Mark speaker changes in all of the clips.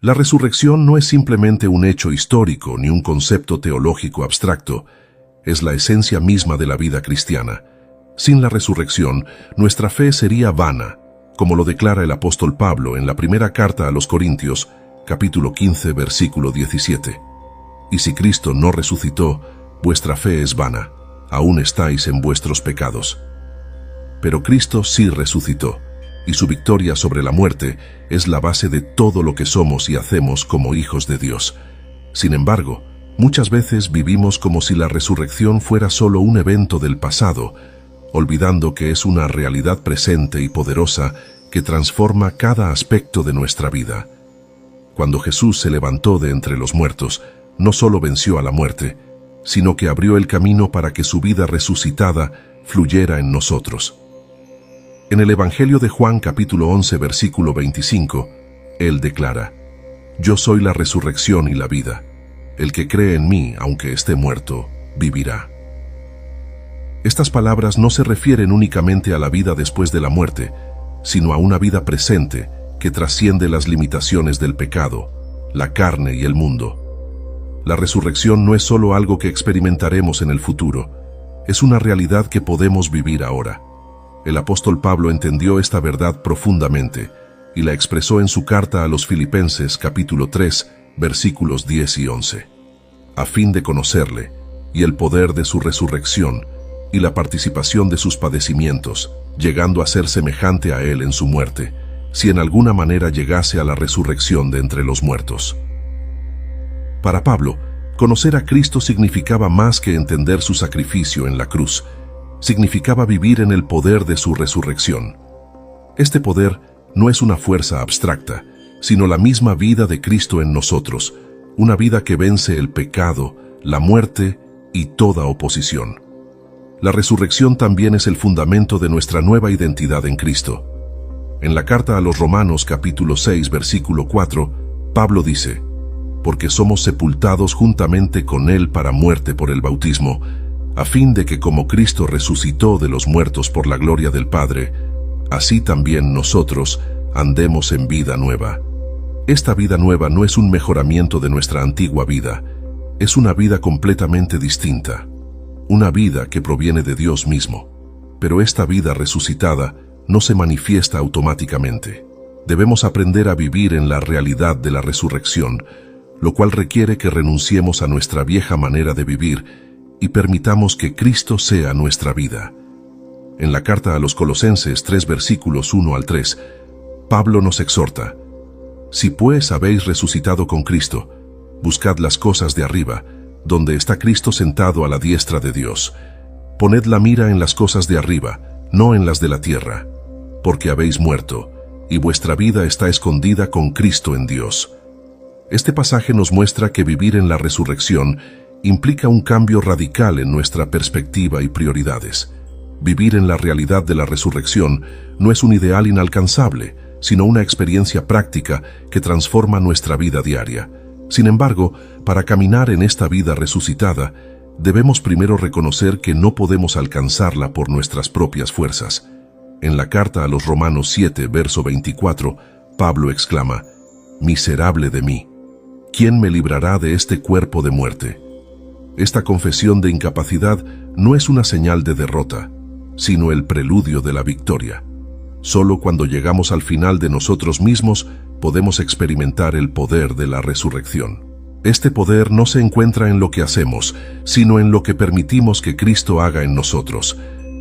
Speaker 1: La resurrección no es simplemente un hecho histórico ni un concepto teológico abstracto, es la esencia misma de la vida cristiana. Sin la resurrección, nuestra fe sería vana, como lo declara el apóstol Pablo en la primera carta a los Corintios, capítulo 15, versículo 17. Y si Cristo no resucitó, vuestra fe es vana, aún estáis en vuestros pecados. Pero Cristo sí resucitó, y su victoria sobre la muerte es la base de todo lo que somos y hacemos como hijos de Dios. Sin embargo, muchas veces vivimos como si la resurrección fuera solo un evento del pasado, olvidando que es una realidad presente y poderosa que transforma cada aspecto de nuestra vida. Cuando Jesús se levantó de entre los muertos, no solo venció a la muerte, sino que abrió el camino para que su vida resucitada fluyera en nosotros. En el Evangelio de Juan capítulo 11 versículo 25, Él declara: Yo soy la resurrección y la vida. El que cree en mí, aunque esté muerto, vivirá. Estas palabras no se refieren únicamente a la vida después de la muerte, sino a una vida presente que trasciende las limitaciones del pecado, la carne y el mundo. La resurrección no es solo algo que experimentaremos en el futuro, es una realidad que podemos vivir ahora. El apóstol Pablo entendió esta verdad profundamente y la expresó en su carta a los Filipenses capítulo 3, versículos 10 y 11. A fin de conocerle y el poder de su resurrección y la participación de sus padecimientos, llegando a ser semejante a él en su muerte, si en alguna manera llegase a la resurrección de entre los muertos. Para Pablo, conocer a Cristo significaba más que entender su sacrificio en la cruz. Significaba vivir en el poder de su resurrección. Este poder no es una fuerza abstracta, sino la misma vida de Cristo en nosotros, una vida que vence el pecado, la muerte y toda oposición. La resurrección también es el fundamento de nuestra nueva identidad en Cristo. En la carta a los Romanos capítulo 6 versículo 4, Pablo dice: Porque somos sepultados juntamente con Él para muerte por el bautismo, a fin de que como Cristo resucitó de los muertos por la gloria del Padre, así también nosotros andemos en vida nueva. Esta vida nueva no es un mejoramiento de nuestra antigua vida, es una vida completamente distinta, una vida que proviene de Dios mismo. Pero esta vida resucitada no se manifiesta automáticamente. Debemos aprender a vivir en la realidad de la resurrección, lo cual requiere que renunciemos a nuestra vieja manera de vivir y permitamos que Cristo sea nuestra vida. En la carta a los Colosenses 3 versículos 1 al 3, Pablo nos exhorta: Si pues habéis resucitado con Cristo, buscad las cosas de arriba, donde está Cristo sentado a la diestra de Dios. Poned la mira en las cosas de arriba, no en las de la tierra, porque habéis muerto, y vuestra vida está escondida con Cristo en Dios. Este pasaje nos muestra que vivir en la resurrección implica un cambio radical en nuestra perspectiva y prioridades. Vivir en la realidad de la resurrección no es un ideal inalcanzable, sino una experiencia práctica que transforma nuestra vida diaria. Sin embargo, para caminar en esta vida resucitada, debemos primero reconocer que no podemos alcanzarla por nuestras propias fuerzas. En la carta a los Romanos 7, verso 24, Pablo exclama: Miserable de mí, ¿quién me librará de este cuerpo de muerte? Esta confesión de incapacidad no es una señal de derrota, sino el preludio de la victoria. Solo cuando llegamos al final de nosotros mismos podemos experimentar el poder de la resurrección. Este poder no se encuentra en lo que hacemos, sino en lo que permitimos que Cristo haga en nosotros.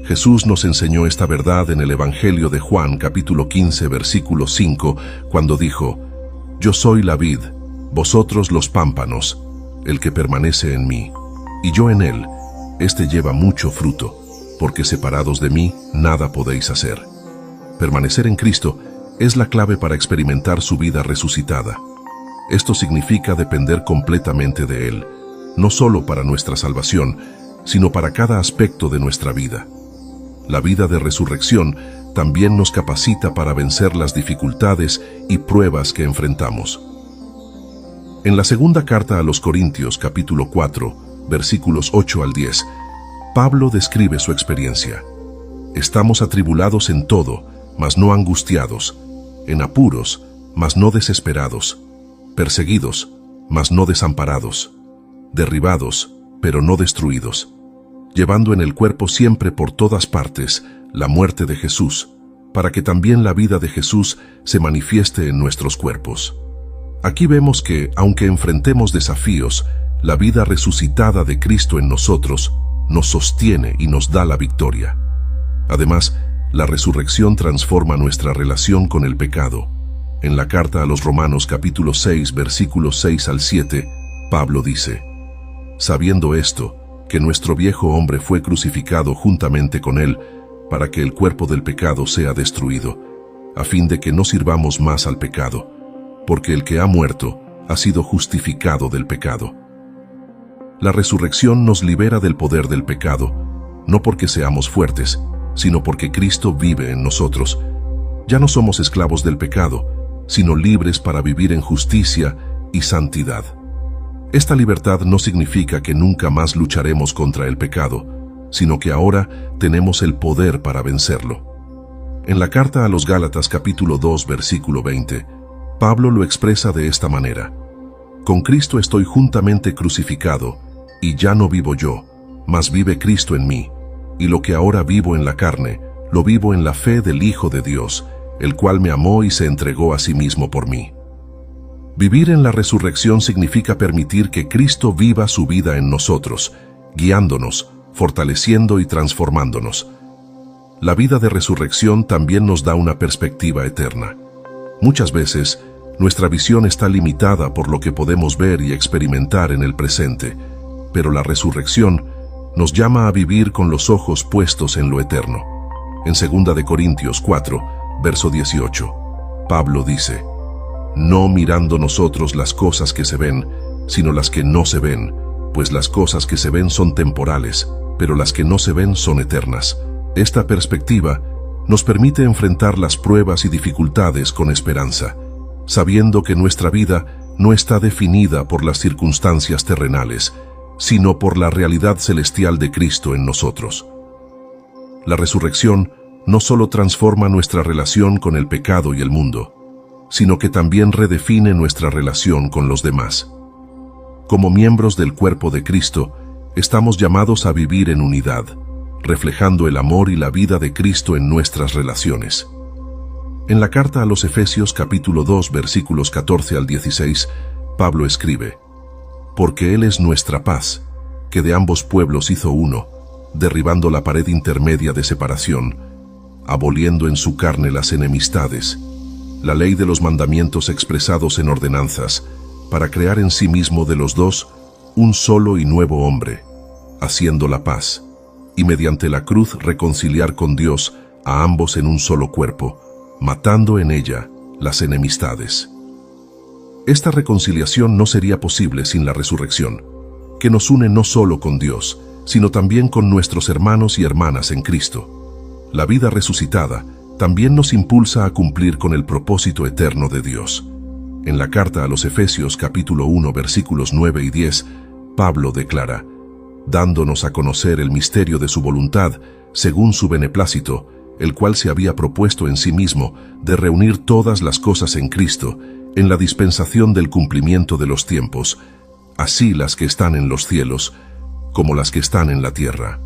Speaker 1: Jesús nos enseñó esta verdad en el Evangelio de Juan capítulo 15 versículo 5, cuando dijo: Yo soy la vid, vosotros los pámpanos. El que permanece en mí, y yo en él, éste lleva mucho fruto, porque separados de mí nada podéis hacer. Permanecer en Cristo es la clave para experimentar su vida resucitada. Esto significa depender completamente de Él, no solo para nuestra salvación, sino para cada aspecto de nuestra vida. La vida de resurrección también nos capacita para vencer las dificultades y pruebas que enfrentamos. En la segunda carta a los Corintios, capítulo 4, versículos 8 al 10, Pablo describe su experiencia. Estamos atribulados en todo, mas no angustiados, en apuros, mas no desesperados, perseguidos, mas no desamparados, derribados, pero no destruidos, llevando en el cuerpo siempre por todas partes la muerte de Jesús, para que también la vida de Jesús se manifieste en nuestros cuerpos. Aquí vemos que, aunque enfrentemos desafíos, la vida resucitada de Cristo en nosotros nos sostiene y nos da la victoria. Además, la resurrección transforma nuestra relación con el pecado. En la carta a los Romanos capítulo 6, versículos 6 al 7, Pablo dice: sabiendo esto, que nuestro viejo hombre fue crucificado juntamente con él, para que el cuerpo del pecado sea destruido, a fin de que no sirvamos más al pecado, porque el que ha muerto ha sido justificado del pecado. La resurrección nos libera del poder del pecado, no porque seamos fuertes, sino porque Cristo vive en nosotros. Ya no somos esclavos del pecado, sino libres para vivir en justicia y santidad. Esta libertad no significa que nunca más lucharemos contra el pecado, sino que ahora tenemos el poder para vencerlo. En la carta a los Gálatas capítulo 2, versículo 20, Pablo lo expresa de esta manera: con Cristo estoy juntamente crucificado, y ya no vivo yo, mas vive Cristo en mí, y lo que ahora vivo en la carne, lo vivo en la fe del Hijo de Dios, el cual me amó y se entregó a sí mismo por mí. Vivir en la resurrección significa permitir que Cristo viva su vida en nosotros, guiándonos, fortaleciendo y transformándonos. La vida de resurrección también nos da una perspectiva eterna. Muchas veces, nuestra visión está limitada por lo que podemos ver y experimentar en el presente, pero la resurrección nos llama a vivir con los ojos puestos en lo eterno. En 2 de Corintios 4, verso 18, Pablo dice: no mirando nosotros las cosas que se ven, sino las que no se ven, pues las cosas que se ven son temporales, pero las que no se ven son eternas. Esta perspectiva nos permite enfrentar las pruebas y dificultades con esperanza, sabiendo que nuestra vida no está definida por las circunstancias terrenales, sino por la realidad celestial de Cristo en nosotros. La resurrección no solo transforma nuestra relación con el pecado y el mundo, sino que también redefine nuestra relación con los demás. Como miembros del cuerpo de Cristo, estamos llamados a vivir en unidad, reflejando el amor y la vida de Cristo en nuestras relaciones. En la carta a los Efesios capítulo 2, versículos 14 al 16, Pablo escribe: porque Él es nuestra paz, que de ambos pueblos hizo uno, derribando la pared intermedia de separación, aboliendo en su carne las enemistades, la ley de los mandamientos expresados en ordenanzas, para crear en sí mismo de los dos un solo y nuevo hombre, haciendo la paz, y mediante la cruz reconciliar con Dios a ambos en un solo cuerpo, matando en ella las enemistades. Esta reconciliación no sería posible sin la resurrección, que nos une no solo con Dios, sino también con nuestros hermanos y hermanas en Cristo. La vida resucitada también nos impulsa a cumplir con el propósito eterno de Dios. En la carta a los Efesios capítulo 1, versículos 9 y 10, Pablo declara: dándonos a conocer el misterio de su voluntad, según su beneplácito, el cual se había propuesto en sí mismo de reunir todas las cosas en Cristo, en la dispensación del cumplimiento de los tiempos, así las que están en los cielos, como las que están en la tierra.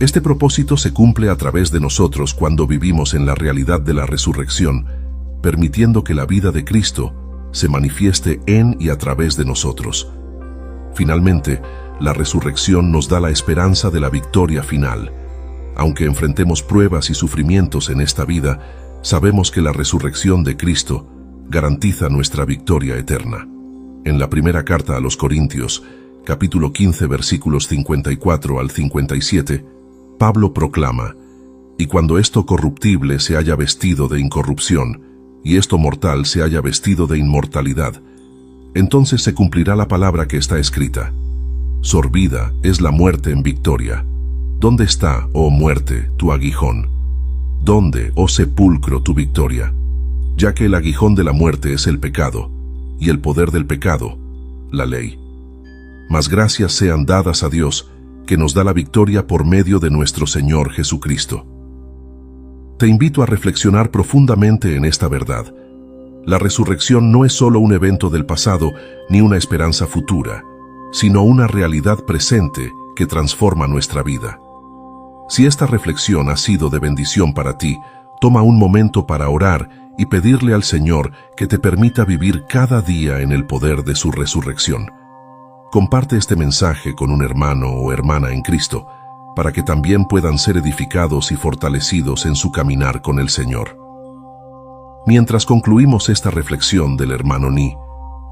Speaker 1: Este propósito se cumple a través de nosotros cuando vivimos en la realidad de la resurrección, permitiendo que la vida de Cristo se manifieste en y a través de nosotros. Finalmente, la resurrección nos da la esperanza de la victoria final. Aunque enfrentemos pruebas y sufrimientos en esta vida, sabemos que la resurrección de Cristo garantiza nuestra victoria eterna. En la primera carta a los Corintios, capítulo 15, versículos 54 al 57, Pablo proclama: y cuando esto corruptible se haya vestido de incorrupción, y esto mortal se haya vestido de inmortalidad, entonces se cumplirá la palabra que está escrita: sorbida es la muerte en victoria. ¿Dónde está, oh muerte, tu aguijón? ¿Dónde, oh sepulcro, tu victoria? Ya que el aguijón de la muerte es el pecado, y el poder del pecado, la ley. Mas gracias sean dadas a Dios, que nos da la victoria por medio de nuestro Señor Jesucristo. Te invito a reflexionar profundamente en esta verdad. La resurrección no es solo un evento del pasado ni una esperanza futura, sino una realidad presente que transforma nuestra vida. Si esta reflexión ha sido de bendición para ti, toma un momento para orar y pedirle al Señor que te permita vivir cada día en el poder de su resurrección. Comparte este mensaje con un hermano o hermana en Cristo, para que también puedan ser edificados y fortalecidos en su caminar con el Señor. Mientras concluimos esta reflexión del hermano Ni,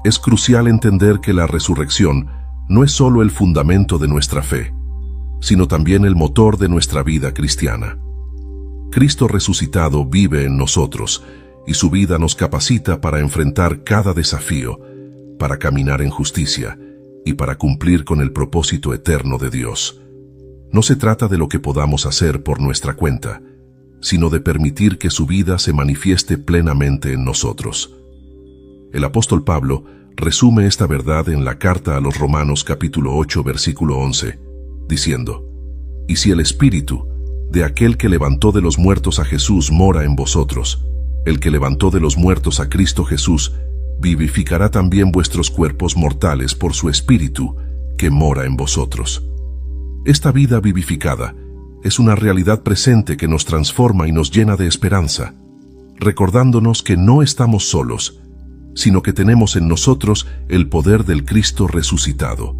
Speaker 1: es crucial entender que la resurrección no es solo el fundamento de nuestra fe, sino también el motor de nuestra vida cristiana. Cristo resucitado vive en nosotros y su vida nos capacita para enfrentar cada desafío, para caminar en justicia y para cumplir con el propósito eterno de Dios. No se trata de lo que podamos hacer por nuestra cuenta, sino de permitir que su vida se manifieste plenamente en nosotros. El apóstol Pablo resume esta verdad en la carta a los Romanos capítulo 8 versículo 11, diciendo: «Y si el Espíritu de aquel que levantó de los muertos a Jesús mora en vosotros, el que levantó de los muertos a Cristo Jesús vivificará también vuestros cuerpos mortales por su Espíritu que mora en vosotros». Esta vida vivificada es una realidad presente que nos transforma y nos llena de esperanza, recordándonos que no estamos solos, sino que tenemos en nosotros el poder del Cristo resucitado.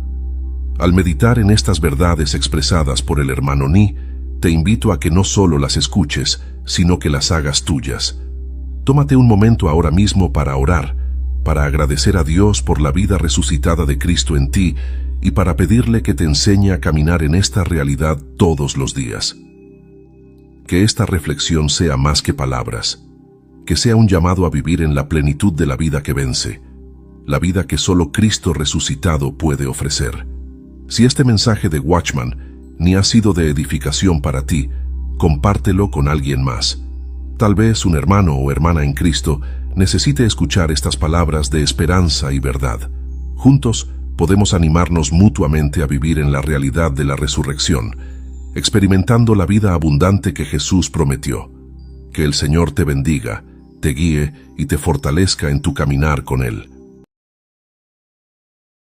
Speaker 1: Al meditar en estas verdades expresadas por el hermano Ni, te invito a que no solo las escuches, sino que las hagas tuyas. Tómate un momento ahora mismo para orar, para agradecer a Dios por la vida resucitada de Cristo en ti y para pedirle que te enseñe a caminar en esta realidad todos los días. Que esta reflexión sea más que palabras, que sea un llamado a vivir en la plenitud de la vida que vence, la vida que solo Cristo resucitado puede ofrecer. Si este mensaje de Watchman Ni ha sido de edificación para ti, compártelo con alguien más. Tal vez un hermano o hermana en Cristo necesite escuchar estas palabras de esperanza y verdad. Juntos podemos animarnos mutuamente a vivir en la realidad de la resurrección, experimentando la vida abundante que Jesús prometió. Que el Señor te bendiga, te guíe y te fortalezca en tu caminar con Él.